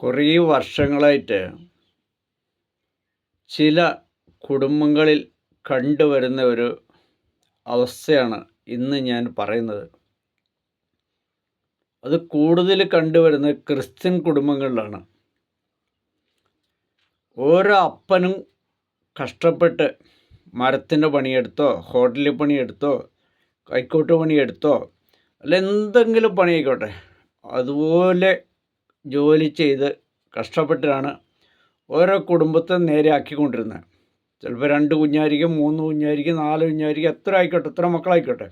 കുറേ വർഷങ്ങളായിട്ട് ചില കുടുംബങ്ങളിൽ കണ്ടുവരുന്ന ഒരു അവസ്ഥയാണ് ഇന്ന് ഞാൻ പറയുന്നത്. അത് കൂടുതൽ കണ്ടുവരുന്നത് ക്രിസ്ത്യൻ കുടുംബങ്ങളിലാണ്. ഓരോ അപ്പനും കഷ്ടപ്പെട്ട് മരത്തിൻ്റെ പണിയെടുത്തോ, ഹോട്ടലിൽ പണിയെടുത്തോ, കൈക്കോട്ട് പണിയെടുത്തോ, അല്ല എന്തെങ്കിലും പണിയായിക്കോട്ടെ, അതുപോലെ ജോലി ചെയ്ത് കഷ്ടപ്പെട്ടാണ് ഓരോ കുടുംബത്തെ നേരെയാക്കിക്കൊണ്ടിരുന്നത്. ചിലപ്പോൾ 2 കുഞ്ഞായിരിക്കും, 3 കുഞ്ഞായിരിക്കും, 4 കുഞ്ഞായിരിക്കും, എത്ര ആയിക്കോട്ടെ, എത്ര മക്കളായിക്കോട്ടെ,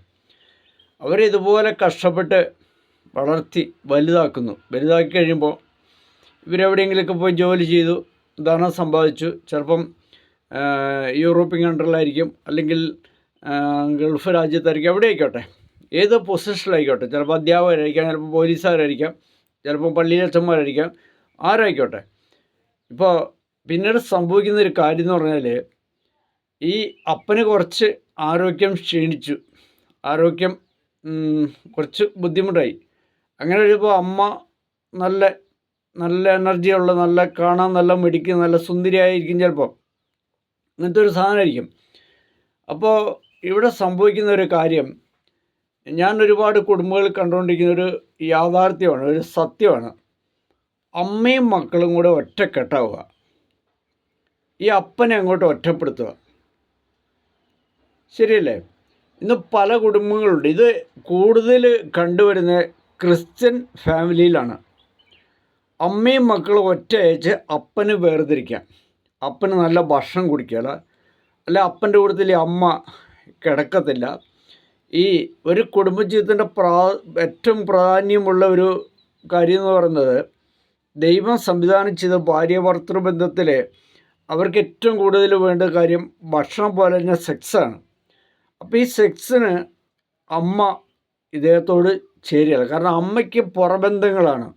അവരിതുപോലെ കഷ്ടപ്പെട്ട് വളർത്തി വലുതാക്കുന്നു. വലുതാക്കി കഴിയുമ്പോൾ ഇവരെവിടെയെങ്കിലുമൊക്കെ പോയി ജോലി ചെയ്തു, ധനം സമ്പാദിച്ചു. ചിലപ്പം യൂറോപ്യൻ കൺട്രിയിലായിരിക്കും, അല്ലെങ്കിൽ ഗൾഫ് രാജ്യത്തായിരിക്കും, എവിടെ ആയിക്കോട്ടെ, ഏത് പൊസിഷനിലായിക്കോട്ടെ. ചിലപ്പോൾ അധ്യാപകരായിരിക്കാം, ചിലപ്പോൾ പോലീസുകാരായിരിക്കാം, ചിലപ്പോൾ പള്ളിയിലച്ചന്മാരായിരിക്കാം, ആരായിക്കോട്ടെ. ഇപ്പോൾ പിന്നീട് സംഭവിക്കുന്നൊരു കാര്യം എന്ന് പറഞ്ഞാൽ, ഈ അപ്പന് കുറച്ച് ആരോഗ്യം ക്ഷീണിച്ചു, ആരോഗ്യം കുറച്ച് ബുദ്ധിമുട്ടായി. അങ്ങനെ കഴിയുമ്പോൾ അമ്മ നല്ല എനർജിയുള്ള, നല്ല കാണാൻ നല്ല മിടുക്കി, നല്ല സുന്ദരിയായിരിക്കും, ചിലപ്പോൾ അങ്ങനത്തെ ഒരു സാധനമായിരിക്കും. അപ്പോൾ ഇവിടെ സംഭവിക്കുന്ന ഒരു കാര്യം, ഞാൻ ഒരുപാട് കുടുംബങ്ങൾ കണ്ടുകൊണ്ടിരിക്കുന്ന ഒരു യാഥാർത്ഥ്യമാണ്, ഒരു സത്യമാണ്. അമ്മയും മക്കളും കൂടെ ഒറ്റക്കെട്ടാവുക, ഈ അപ്പനെ അങ്ങോട്ട് ഒറ്റപ്പെടുത്തുക. ശരിയല്ലേ? ഇന്ന് പല കുടുംബങ്ങളുണ്ട്. ഇത് കൂടുതൽ കണ്ടുവരുന്ന ക്രിസ്ത്യൻ ഫാമിലിയിലാണ്. അമ്മയും മക്കളും ഒറ്റയച്ച് അപ്പന് വേർതിരിക്കാം, അപ്പന് നല്ല ഭക്ഷണം കുടിക്കുക, അല്ല അപ്പൻ്റെ കൂട്ടത്തിൽ അമ്മ കിടക്കത്തില്ല. ഈ ഒരു കുടുംബജീവിതത്തിൻ്റെ ഏറ്റവും പ്രാധാന്യമുള്ള ഒരു കാര്യം എന്ന് പറയുന്നത്, ദൈവം സംവിധാനം ചെയ്ത ഭാര്യ ഭർത്തൃ ബന്ധത്തിൽ അവർക്ക് ഏറ്റവും കൂടുതൽ വേണ്ട കാര്യം ഭക്ഷണം പോലെ തന്നെ സെക്സാണ്. അപ്പോൾ ഈ സെക്സിന് അമ്മ ഇദ്ദേഹത്തോട് ചേരുകയില്ല. കാരണം അമ്മയ്ക്ക് പുറബന്ധങ്ങളാണ്.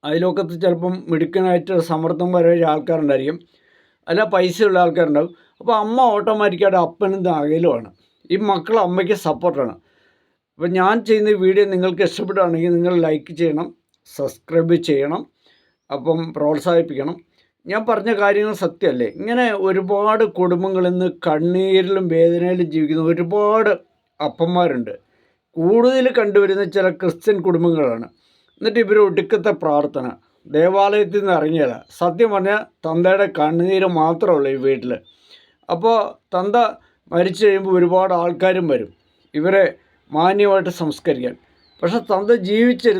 അയൽവക്കത്ത് ചിലപ്പം മിടുക്കനായിട്ട് സമ്മർദ്ദം വരെ ആൾക്കാരുണ്ടായിരിക്കും, അല്ല പൈസയുള്ള ആൾക്കാരുണ്ടാവും. അപ്പോൾ അമ്മ ഓട്ടോമാറ്റിക്കായിട്ട് അപ്പനും അകലുമാണ്. ഈ മക്കൾ അമ്മയ്ക്ക് സപ്പോർട്ടാണ്. അപ്പോൾ ഞാൻ ചെയ്യുന്ന വീഡിയോ നിങ്ങൾക്ക് ഇഷ്ടപ്പെടുകയാണെങ്കിൽ നിങ്ങൾ ലൈക്ക് ചെയ്യണം, സബ്സ്ക്രൈബ് ചെയ്യണം, അപ്പം പ്രോത്സാഹിപ്പിക്കണം. ഞാൻ പറഞ്ഞ കാര്യങ്ങൾ സത്യമല്ലേ? ഇങ്ങനെ ഒരുപാട് കുടുംബങ്ങളിൽ നിന്ന് കണ്ണീരിലും വേദനയിലും ജീവിക്കുന്ന ഒരുപാട് അപ്പന്മാരുണ്ട്. കൂടുതൽ കണ്ടുവരുന്ന ചില ക്രിസ്ത്യൻ കുടുംബങ്ങളാണ്. എന്നിട്ട് ഇവർ ഒടുക്കത്തെ പ്രാർത്ഥന, ദേവാലയത്തിൽ നിന്ന് ഇറങ്ങിയല്ല. സത്യം പറഞ്ഞാൽ തന്തയുടെ കണ്ണുനീര് മാത്രമേ ഉള്ളൂ ഈ വീട്ടിൽ. അപ്പോൾ തന്ത മരിച്ചു കഴിയുമ്പോൾ ഒരുപാട് ആൾക്കാരും വരും ഇവരെ മാന്യമായിട്ട് സംസ്കരിക്കാൻ. പക്ഷെ തന്ത ജീവിച്ചിരുന്ന